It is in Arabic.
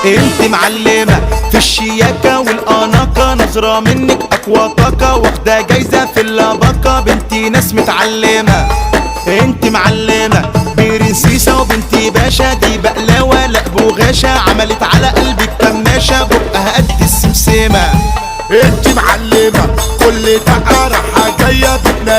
انت معلمة في الشياكة والاناقة، نظرة منك اقوى طاقة، واخدة جايزة في اللباقة، بنتي ناس متعلمة. انت معلمة برنسيسة وبنتي باشا، دي بقلاوة لا بوغاشة، عملت على قلبك كماشة، بقها قد السمسمة. انت معلمة كل دقة راحة جاية